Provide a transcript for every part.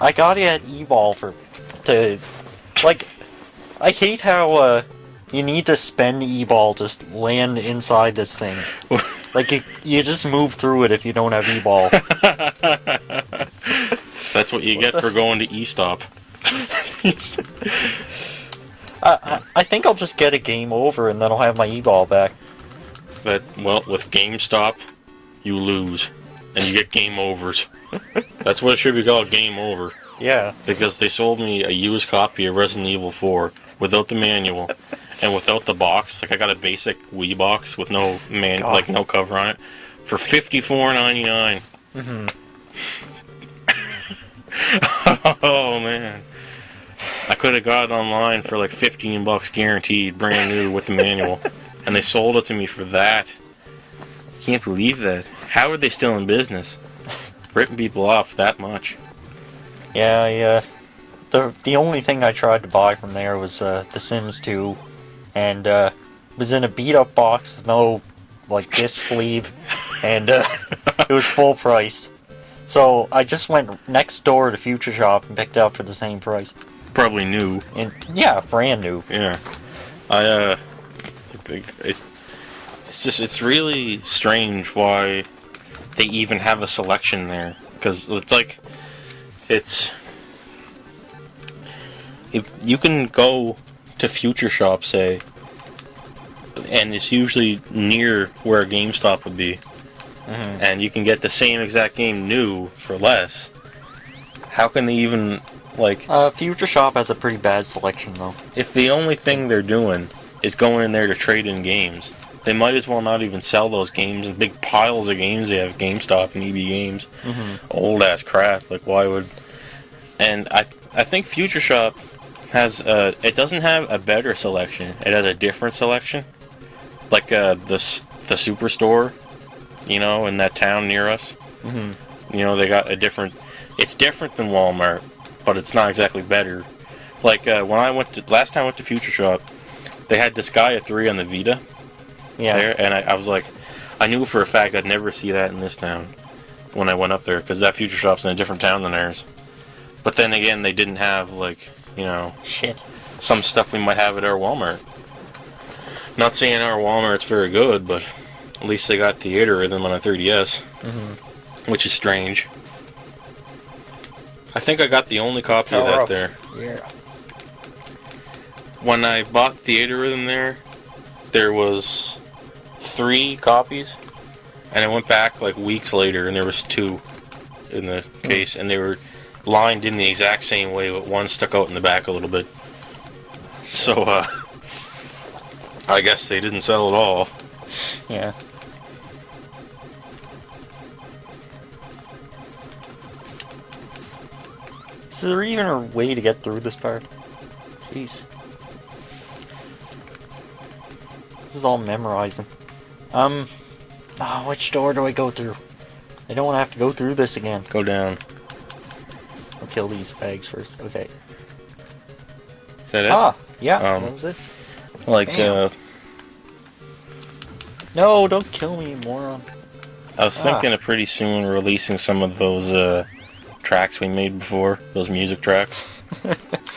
I got it at Evolve to, like, I hate how, you need to spend E-Ball to land inside this thing. Like, you just move through it if you don't have E-Ball. That's what you get for going to E-Stop. I think I'll just get a game over and then I'll have my E-Ball back. Well, with GameStop, you lose. And you get game overs. That's what it should be called, game over. Yeah. Because they sold me a used copy of Resident Evil 4 without the manual and without the box. Like, I got a basic Wii box with no no cover on it for $54.99. Mm-hmm. Oh man, I could have got it online for like $15 guaranteed, brand new with the manual, and they sold it to me for that. Can't believe that. How are they still in business? Ripping people off that much. Yeah. The only thing I tried to buy from there was The Sims 2, and it was in a beat-up box with no disc sleeve, and it was full price. So I just went next door to Future Shop and picked it up for the same price. Probably new. And yeah, brand new. Yeah, it's really strange why they even have a selection there, because you can go to Future Shop, say, and it's usually near where a GameStop would be. Mm-hmm. And you can get the same exact game new for less. How can they even, Future Shop has a pretty bad selection, though. If the only thing they're doing is going in there to trade in games, they might as well not even sell those games in big piles of games they have at GameStop and EB Games. Mm-hmm. Old-ass crap. Why would... And I think Future Shop has, it doesn't have a better selection. It has a different selection. Like, the Superstore, in that town near us. Mm-hmm. They got a different... It's different than Walmart, but it's not exactly better. Last time I went to Future Shop, they had Disgaea 3 on the Vita. Yeah. There, and I was like, I knew for a fact I'd never see that in this town when I went up there, because that Future Shop's in a different town than ours. But then again, they didn't have, shit. Some stuff we might have at our Walmart. Not saying our Walmart's very good, but at least they got theater rhythm on a 3DS, which is strange. I think I got the only copy of that there. Yeah. When I bought theater rhythm there was 3 copies, and I went back weeks later, and there was 2 in the case, and they were lined in the exact same way, but one stuck out in the back a little bit. So, I guess they didn't sell it all. Yeah. Is there even a way to get through this part? Jeez. This is all memorizing. Which door do I go through? I don't want to have to go through this again. Go down. I'll kill these fags first. Okay. Is that it? Ah, yeah, that was it. Damn. No, don't kill me, moron. I was thinking of pretty soon releasing some of those, tracks we made before. Those music tracks.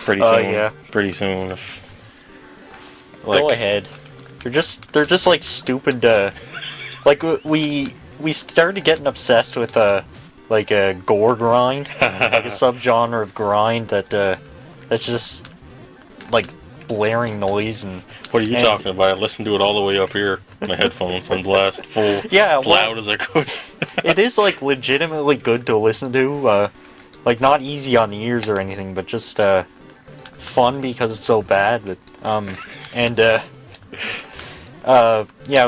Pretty soon. Oh, yeah. Pretty soon. Go ahead. They're just stupid, we started getting obsessed with, a gore grind. A subgenre of grind that's just, blaring noise and... What are you talking about? I listened to it all the way up here. My headphones on blast, full, yeah, as loud as I could. It is, legitimately good to listen to. Not easy on the ears or anything, but just, fun because it's so bad. But,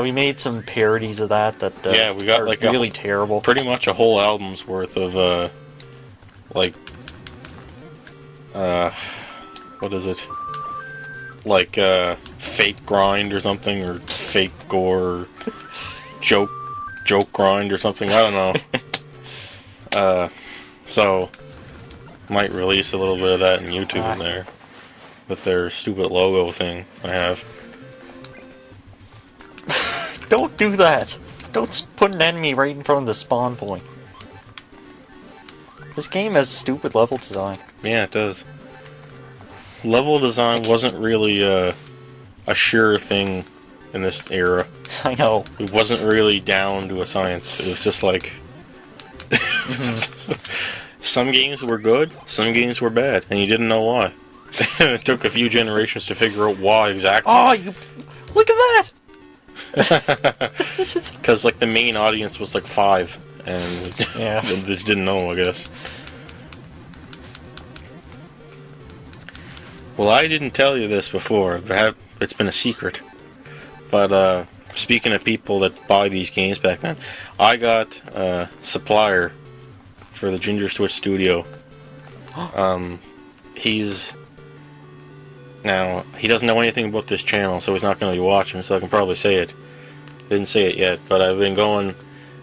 we made some parodies of that yeah, we got, are really terrible. Pretty much a whole album's worth of, what is it? Fake grind or something, or fake gore, or joke grind or something, I don't know. So, might release a little bit of that in YouTube in there, with their stupid logo thing I have. Don't do that! Don't put an enemy right in front of the spawn point. This game has stupid level design. Yeah, it does. Level design wasn't really a sure thing in this era. I know. It wasn't really down to a science. It was just like... some games were good, some games were bad, and you didn't know why. It took a few generations to figure out why exactly. Oh, you... Look at that! Because, like, the main audience was, like, 5, and Yeah. they just didn't know, I guess. Well, I didn't tell you this before, but it's been a secret. But, speaking of people that buy these games back then, I got a supplier for the Ginger Switch Studio. Now, he doesn't know anything about this channel, so he's not going to be watching, so I can probably say it. Didn't say it yet, but I've been going...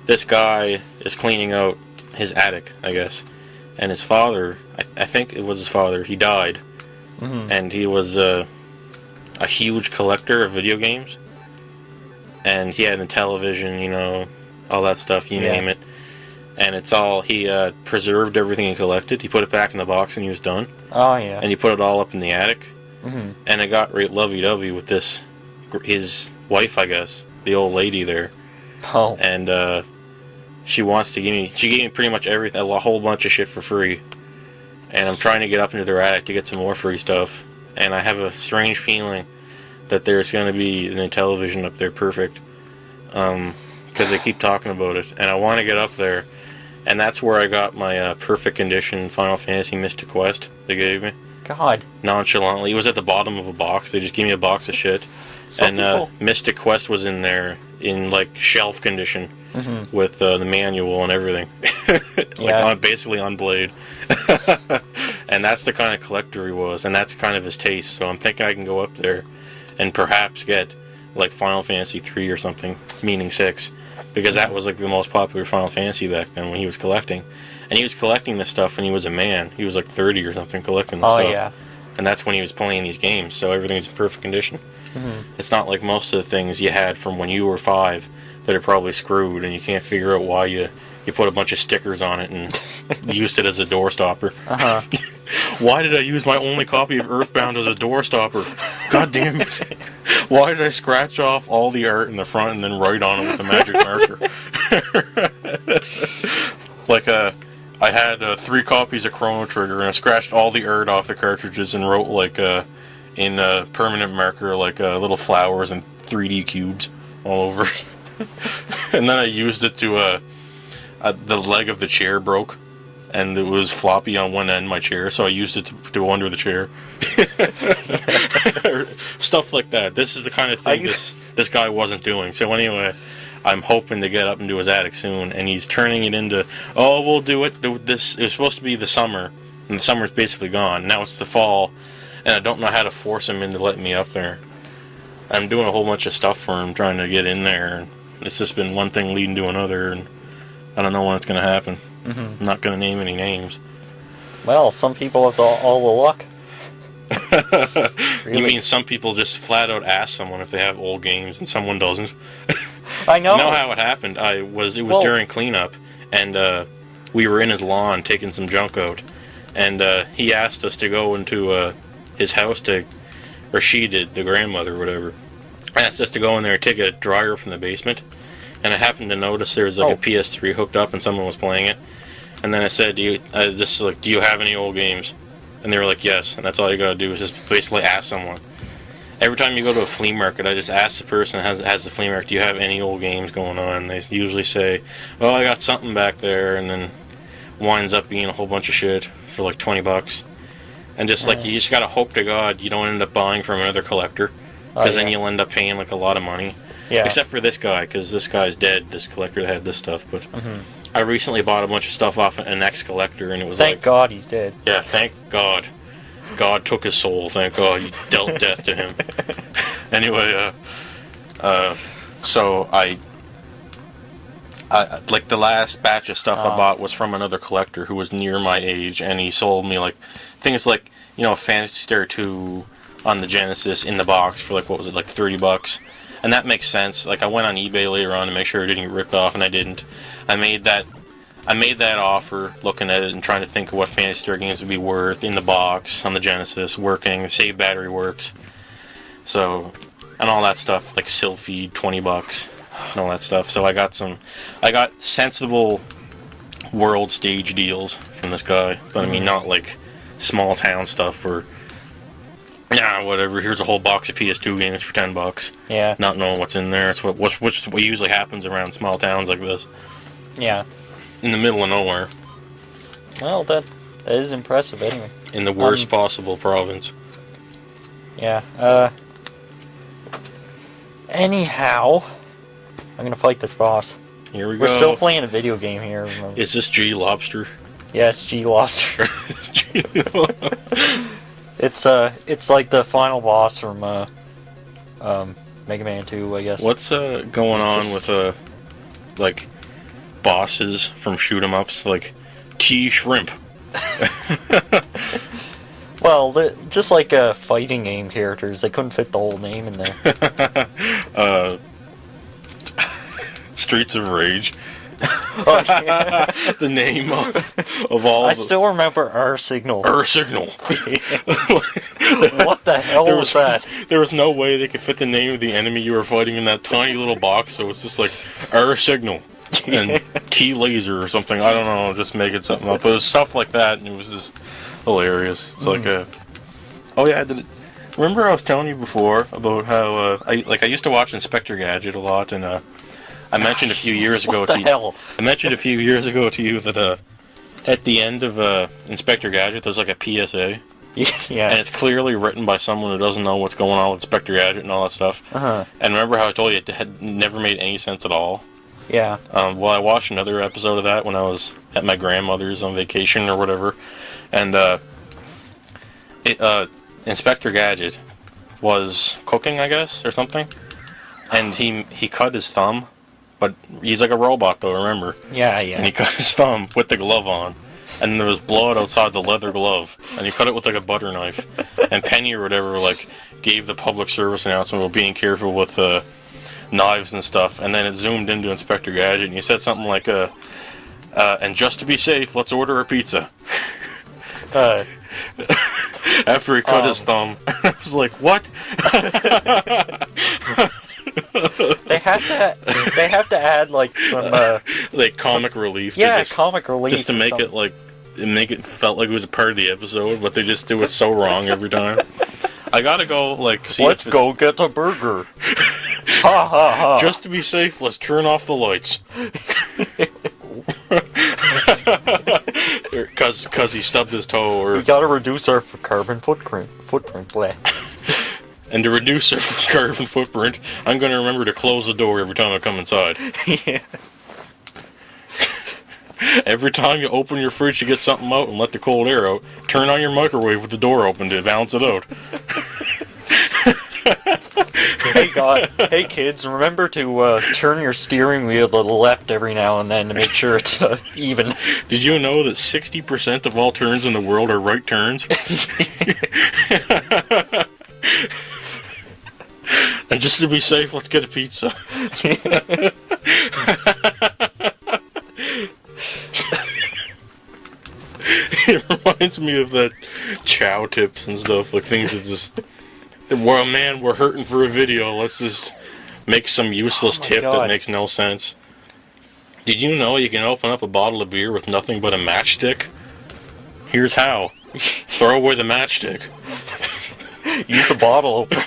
This guy is cleaning out his attic, I guess. And his father, I think it was his father, he died. Mm-hmm. And he was a huge collector of video games. And he had a television, you know, all that stuff, you name it. And it's all, he preserved everything he collected. He put it back in the box and he was done. Oh, yeah. And he put it all up in the attic. Mm-hmm. And it got right lovey-dovey with this, his wife, I guess, the old lady there. Oh. And she wants to she gave me pretty much everything, a whole bunch of shit for free. And I'm trying to get up into their attic to get some more free stuff. And I have a strange feeling that there's going to be a new television up there perfect. Because they keep talking about it. And I want to get up there. And that's where I got my perfect condition Final Fantasy Mystic Quest they gave me. God. Nonchalantly. It was at the bottom of a box. They just gave me a box of shit. And Mystic Quest was in there in, like, shelf condition. Mm-hmm. With the manual and everything. Like, basically on Blade. And that's the kind of collector he was. And that's kind of his taste. So I'm thinking I can go up there and perhaps get, like, Final Fantasy 3 or something. Meaning 6. Because that was, like, the most popular Final Fantasy back then when he was collecting. And he was collecting this stuff when he was a man. He was like 30 or something collecting this stuff. Oh, yeah. And that's when he was playing these games, so everything's in perfect condition. Mm-hmm. It's not like most of the things you had from when you were 5 that are probably screwed, and you can't figure out why you put a bunch of stickers on it and used it as a door stopper. Uh-huh. Why did I use my only copy of Earthbound as a door stopper? God damn it. Why did I scratch off all the art in the front and then write on it with a magic marker? Like, I had 3 copies of Chrono Trigger, and I scratched all the art off the cartridges and wrote, like, in permanent marker, like, little flowers and 3D cubes all over it. And then I used it to, the leg of the chair broke, and it was floppy on one end of my chair, so I used it to go under the chair. Stuff like that. This is the kind of thing this guy wasn't doing. So anyway, I'm hoping to get up into his attic soon, and he's turning it into, oh, we'll do it. It was supposed to be the summer, and the summer's basically gone. Now it's the fall, and I don't know how to force him into letting me up there. I'm doing a whole bunch of stuff for him, trying to get in there, and it's just been one thing leading to another, and I don't know when it's going to happen. Mm-hmm. I'm not going to name any names. Well, some people have all the luck. Really? You mean some people just flat out ask someone if they have old games and someone doesn't? I know. You know how it happened? It was during cleanup, and we were in his lawn taking some junk out, and he asked us to go into his house or she did, the grandmother or whatever, asked us to go in there and take a dryer from the basement, and I happened to notice there was like a PS3 hooked up and someone was playing it, and then I said, do you have any old games? And they were like, yes, and that's all you gotta do is just basically ask someone. Every time you go to a flea market, I just ask the person that has the flea market, do you have any old games going on? And they usually say, oh, I got something back there, and then winds up being a whole bunch of shit for like $20. And just like, you just gotta hope to God you don't end up buying from another collector, because then you'll end up paying like a lot of money. Yeah. Except for this guy, because this guy's dead, this collector that had this stuff, but... Mm-hmm. I recently bought a bunch of stuff off an ex-collector, and it was Thank God he's dead. Yeah, thank God. God took his soul, thank God. He dealt death to him. Anyway, so I like, the last batch of stuff I bought was from another collector who was near my age, and he sold me, like, things like, you know, Phantasy Star 2 on the Genesis in the box for, like, what was it, like $30? And that makes sense. Like, I went on eBay later on to make sure I didn't get ripped off, and I didn't. I made that I made that offer, looking at it and trying to think of what Fantasy Star games would be worth in the box, on the Genesis, working, save battery works. So, and all that stuff, like Sylphy, $20, and all that stuff. So I got sensible world stage deals from this guy. But I mean, not like small town stuff where, nah, whatever, here's a whole box of PS2 games for $10. Yeah. Not knowing what's in there. It's what usually happens around small towns like this. Yeah. In the middle of nowhere. Well, that is impressive anyway. In the worst possible province. Yeah. Anyhow, I'm gonna fight this boss. Here we go. We're still playing a video game here. Remember? Is this G Lobster? Yes, G Lobster. It's like the final boss from Mega Man 2, I guess. What's going on with like bosses from shoot 'em ups like T Shrimp? Well, just like fighting game characters, they couldn't fit the whole name in there. Streets of Rage. Oh, yeah. The name of all. I still remember R Signal. R Signal. What the hell was that? There was no way they could fit the name of the enemy you were fighting in that tiny little box, so it's just like R Signal and T Laser or something. I don't know, just making something up. But it was stuff like that, and it was just hilarious. It's like a. Oh yeah, remember I was telling you before about how I used to watch Inspector Gadget a lot, and I mentioned a few years ago to you. I mentioned a few years ago to you that at the end of Inspector Gadget, there's like a PSA. Yeah. And it's clearly written by someone who doesn't know what's going on with Inspector Gadget and all that stuff. Uh-huh. And remember how I told you it had never made any sense at all? Yeah. Well, I watched another episode of that when I was at my grandmother's on vacation or whatever, and Inspector Gadget was cooking, I guess, or something, and he cut his thumb, but he's like a robot though, remember? Yeah. And he cut his thumb with the glove on, and there was blood outside the leather glove, and he cut it with like a butter knife, and Penny or whatever like gave the public service announcement about being careful with knives and stuff, and then it zoomed into Inspector Gadget, and he said something like, and just to be safe, let's order a pizza. After he cut his thumb. I was like, what? They have to add like some like comic relief. Yeah, comic relief. Just to make it like felt like it was a part of the episode, but they just do it so wrong every time. I gotta go like see. Let's go get a burger. Ha ha ha. Just to be safe, let's turn off the lights. Cause he stubbed his toe, or we gotta reduce our carbon footprint. Bleh. And to reduce our carbon footprint, I'm gonna remember to close the door every time I come inside. Yeah. Every time you open your fridge to get something out and let the cold air out, turn on your microwave with the door open to balance it out. Hey kids, remember to turn your steering wheel to the left every now and then to make sure it's even. Did you know that 60% of all turns in the world are right turns? And just to be safe, let's get a pizza. It reminds me of that chow tips and stuff, like things that just... Well, man, we're hurting for a video. Let's just make some useless tip that makes no sense. Did you know you can open up a bottle of beer with nothing but a matchstick? Here's how. Throw away the matchstick. Use the bottle opener.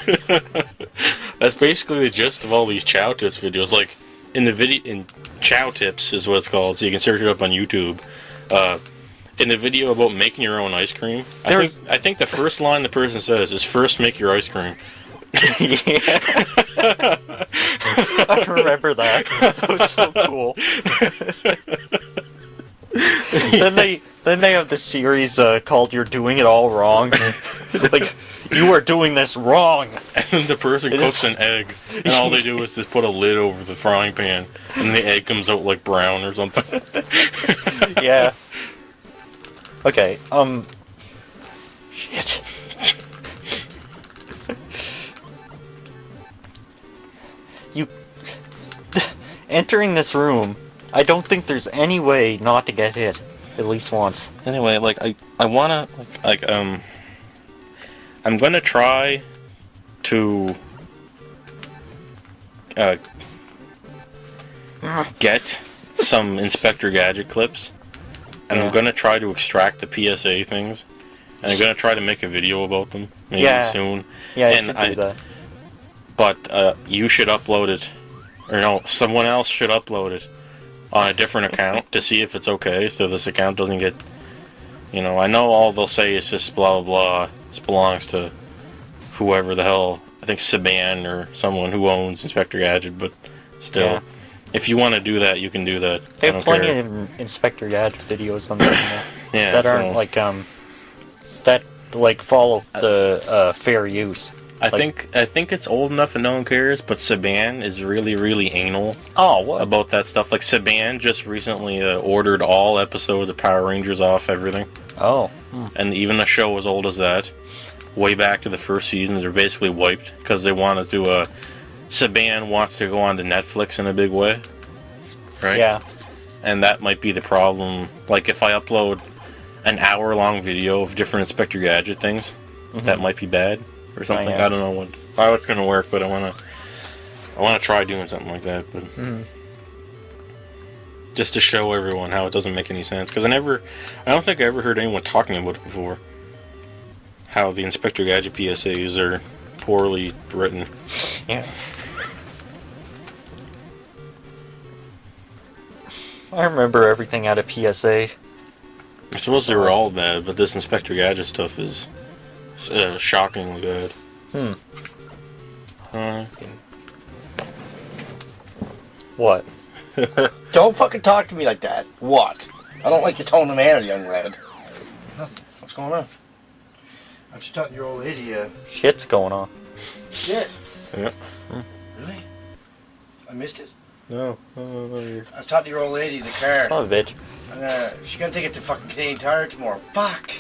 That's basically the gist of all these chow tips videos. Like, in chow tips is what it's called, so you can search it up on YouTube. In the video about making your own ice cream, I think the first line the person says is, "First, make your ice cream." Yeah. I remember that. That was so cool. then they have this series called "You're Doing It All Wrong." Like, you are doing this wrong. And the person cooks an egg, and all they do is just put a lid over the frying pan, and the egg comes out like brown or something. Yeah. Okay, shit. Entering this room, I don't think there's any way not to get hit at least once. Anyway, like I wanna I'm gonna try to get some Inspector Gadget clips, and Yeah. I'm gonna try to extract the PSA things, and I'm gonna try to make a video about them maybe soon. Yeah, And you should do that. But you should upload it, or no, someone else should upload it on a different account to see if it's okay, so this account doesn't get, you know, I know all they'll say is just blah blah blah, this belongs to whoever the hell, I think Saban or someone who owns Inspector Gadget, but still, Yeah. if you want to do that, you can do that. They I have don't plenty care. of Inspector Gadget videos on the internet Yeah, that aren't so- like that like follow the fair use. I think it's old enough and no one cares, but Saban is really, really anal Oh, what? about that stuff. Like, Saban just recently ordered all episodes of Power Rangers off everything. Oh. And even a show as old as that, way back to the first seasons, are basically wiped because they wanted to. Saban wants to go on to Netflix in a big way, right? Yeah. And that might be the problem. Like, if I upload an hour-long video of different Inspector Gadget things, that might be bad or something. yeah. I don't know how it's gonna work, but I wanna try doing something like that, but just to show everyone how it doesn't make any sense. Because I don't think I ever heard anyone talking about it before. How the Inspector Gadget PSAs are poorly written. Yeah. I remember everything out of PSA. I suppose they were all bad, but this Inspector Gadget stuff is shockingly bad. What? Don't fucking talk to me like that. What? I don't like your tone of manner, young lad. Nothing. What's going on? I'm just talking to your old lady. Shit's going on. Shit. Yeah. Really? I missed it. No. I was talking to your old lady in the car. Son of a bitch. She's gonna take it to fucking Canadian Tire tomorrow. Fuck.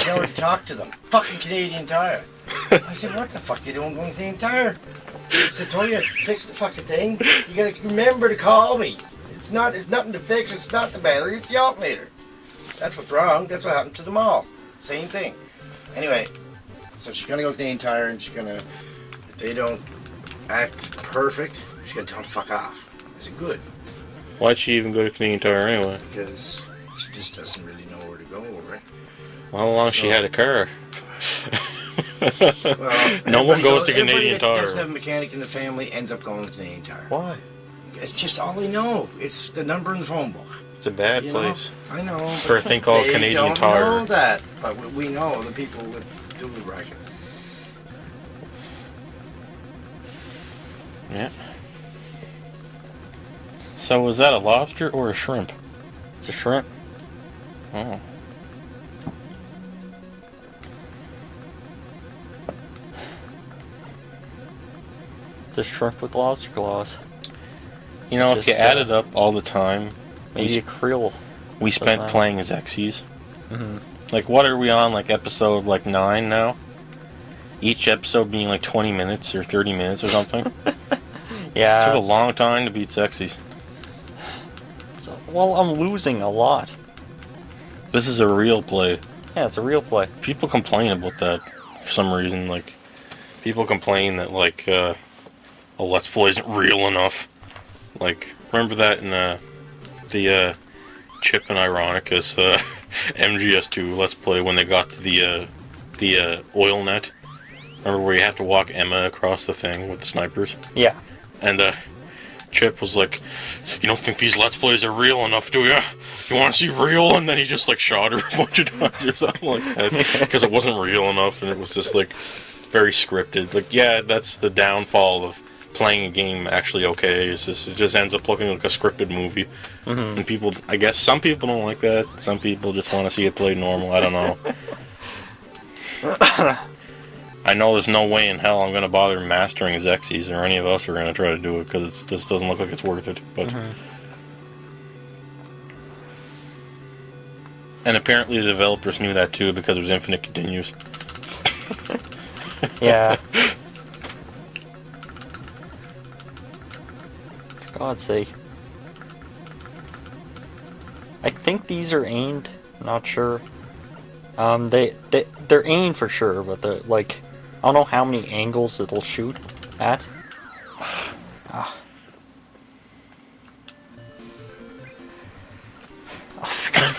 I already talked to them. Fucking Canadian Tire. I said, what the fuck you doing going to Canadian Tire? I said, told you to fix the fucking thing. You gotta remember to call me. It's nothing to fix. It's not the battery. It's the alternator. That's what's wrong. That's what happened to them all. Same thing. Anyway, so she's gonna go to Canadian Tire and she's gonna, if they don't act perfect, she's gonna tell them to fuck off. I said, good. Why'd she even go to Canadian Tire anyway? Because she just doesn't really know where to go, right? How long she had a car? Well, No one goes to everybody Canadian that doesn't Tire. have a mechanic in the family ends up going to Canadian Tire. Why? It's just all they know. It's the number in the phone book. It's a bad You know? place. I know. For a thing called they Canadian don't Tire. know that, but we know the people that do the racket. Yeah. So was that a lobster or a shrimp? It's a shrimp. Oh. It's a shrimp with lobster claws. You know, if you Just, add it up all the time Maybe a krill. we spent matter. playing Xexyz. Mm-hmm. Like, what are we on? Like episode 9 now? Each episode being like 20 minutes or 30 minutes or something. Took a Yeah. long time to beat Xexyz. Well, I'm losing a lot. This is a real play. Yeah, it's a real play. People complain about that for some reason. Like, people complain that like a Let's Play isn't real enough. Like, remember that in the Chip and Ironicus MGS2 Let's Play when they got to the oil net? Remember where you have to walk Emma across the thing with the snipers? Yeah. And Chip was like, "You don't think these Let's Plays are real enough, do you? You want to see real?" And then he just like shot her a bunch of times or something like that because it wasn't real enough, and it was just like very scripted. Like, yeah, that's the downfall of playing a game actually okay. It's just, it just ends up looking like a scripted movie, and people, I guess, some people don't like that. Some people just want to see it played normal. I don't know. I know there's no way in hell I'm going to bother mastering Xexyz, or any of us are going to try to do it, because it just doesn't look like it's worth it. But and apparently the developers knew that too, because there's infinite continues. Yeah. For God's sake. I think these are aimed. Not sure. They're aimed for sure, but they're like, I don't know how many angles it'll shoot at. Ah. Oh god.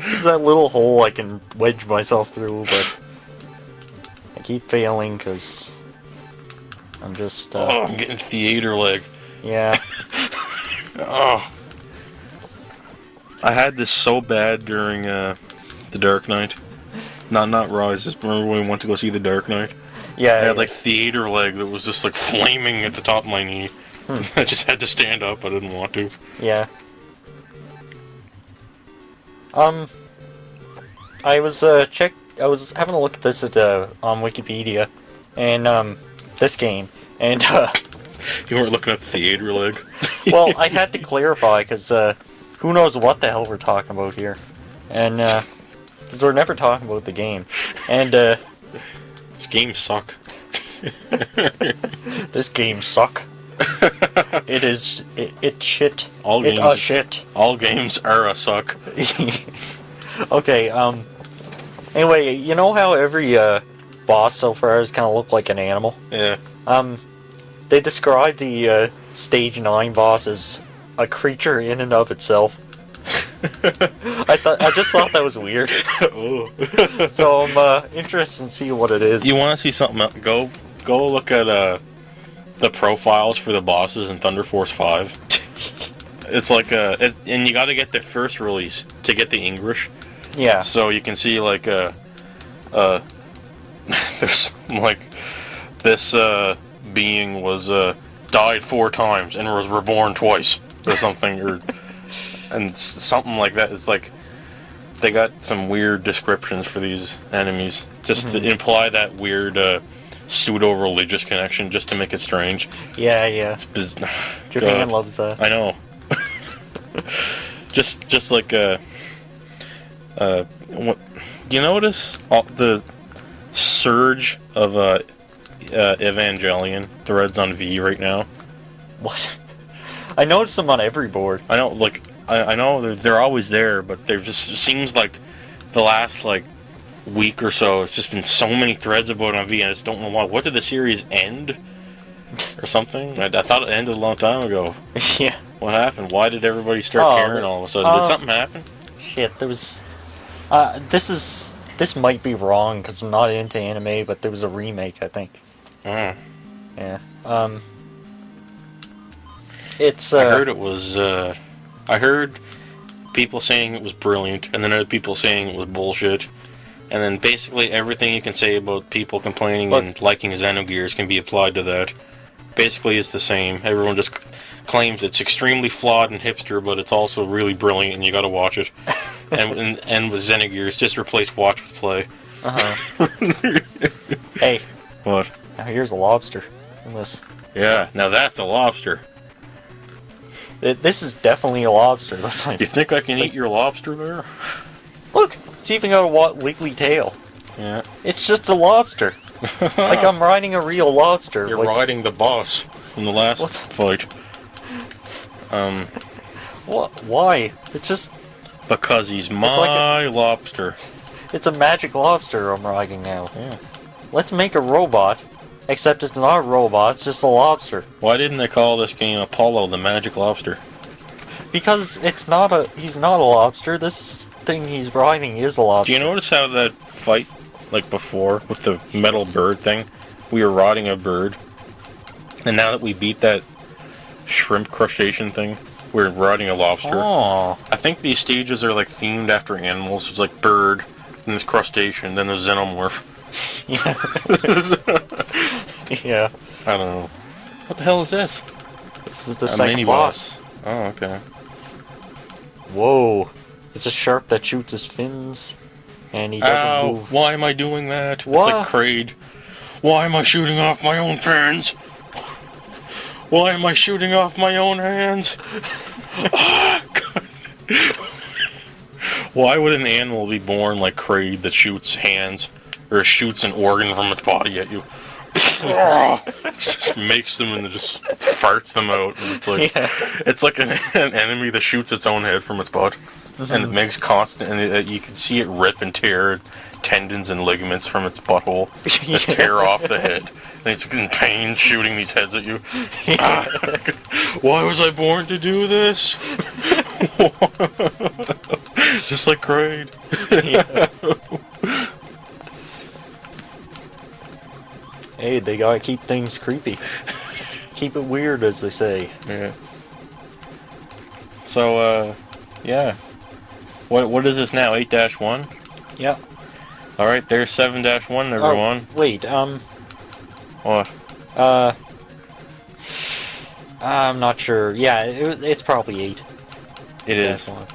There's that little hole I can wedge myself through, but I keep failing because I'm just. Oh, I'm getting theater leg. Yeah. Oh. I had this so bad during The Dark Knight. Not Rise, just remember when we went to go see The Dark Knight? Yeah. I had like theater leg that was just like flaming at the top of my knee. I just had to stand up, I didn't want to. Yeah. I was having a look at this on Wikipedia, and this game, and You weren't looking at theater leg? well, I had to clarify because who knows what the hell we're talking about here, and because we're never talking about the game, and This game suck. this game suck. It's shit. All It games shit. All games are a suck. Okay, anyway, you know how every boss so far has kind of looked like an animal? Yeah. They describe the stage 9 boss as a creature in and of itself. I just thought that was weird. Oh. So I'm interested in seeing what it is. You want to see something else? Go look at the profiles for the bosses in Thunder Force 5. It's like and you got to get the first release to get the English. Yeah. So you can see like there's like this being was died 4 times and was reborn twice or something, or and something like that. It's like they got some weird descriptions for these enemies just to imply that weird pseudo-religious connection, just to make it strange. Yeah, yeah. Japan God. loves that. I know. just like what you notice the surge of Evangelion threads on V right now? What? I noticed them on every board. I know, like I know they're always there, but there just seems like the last like week or so, it's just been so many threads about it on V, and I just don't know why. What, did the series end or something? I thought it ended a long time ago. Yeah. What happened? Why did everybody start caring all of a sudden? Did something happen? Shit, there was. This might be wrong because I'm not into anime, but there was a remake, I think. Oh. Yeah. It's. I heard it was. I heard people saying it was brilliant, and then other people saying it was bullshit. And then basically everything you can say about people complaining and liking Xenogears can be applied to that. Basically, it's the same. Everyone just claims it's extremely flawed and hipster, but it's also really brilliant, and you got to watch it. and with Xenogears, just replace watch with play. Hey. What? Now here's a lobster in this. Yeah, now that's a lobster. This is definitely a lobster. That's You think I can eat your lobster there? Look, it's even got a wiggly tail. Yeah. It's just a lobster. Like I'm riding a real lobster. You're like, riding the boss from the last fight. What? Why? It's just. Because he's my lobster. It's a magic lobster I'm riding now. Yeah. Let's make a robot, except it's not a robot, it's just a lobster. Why didn't they call this game Apollo the Magic Lobster? Because he's not a lobster, this thing he's riding is a lobster. Do you notice how that fight, like before, with the metal bird thing, we were riding a bird, and now that we beat that shrimp crustacean thing, we're riding a lobster. Oh. I think these stages are like themed after animals. It's like bird, then this crustacean, then the xenomorph. Yeah. Yeah. I don't know. What the hell is this? This is the A second mini boss. Oh, okay. Whoa. It's a shark that shoots his fins, and he doesn't move. Why am I doing that? What? It's like Kraid. Why am I shooting off my own fins? Why am I shooting off my own hands? Oh, God. Why would an animal be born like Kraid that shoots hands, or shoots an organ from its body at you? Just makes them and just farts them out. And it's like Yeah. it's like an enemy that shoots its own head from its butt, and it makes constant. And you can see it rip and tear tendons and ligaments from its butthole that tear off the head. And it's in pain shooting these heads at you. Why was I born to do this? Just like Kraid. Hey, they gotta keep things creepy. Keep it weird, as they say. Yeah. So, yeah. What is this now? 8-1? Yeah. Alright, there's 7-1, everyone. Oh, wait, What? I'm not sure. Yeah, it's probably 8. It is. One.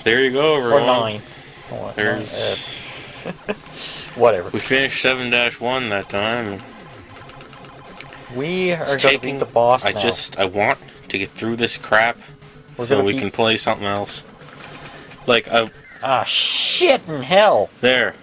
There you go, everyone. Or 9. Or, There's... whatever. We finished 7-1 that time. We are gonna beat the boss now. I want to get through this crap We're so gonna we beat- can play something else. Like, Ah, shit in hell! there.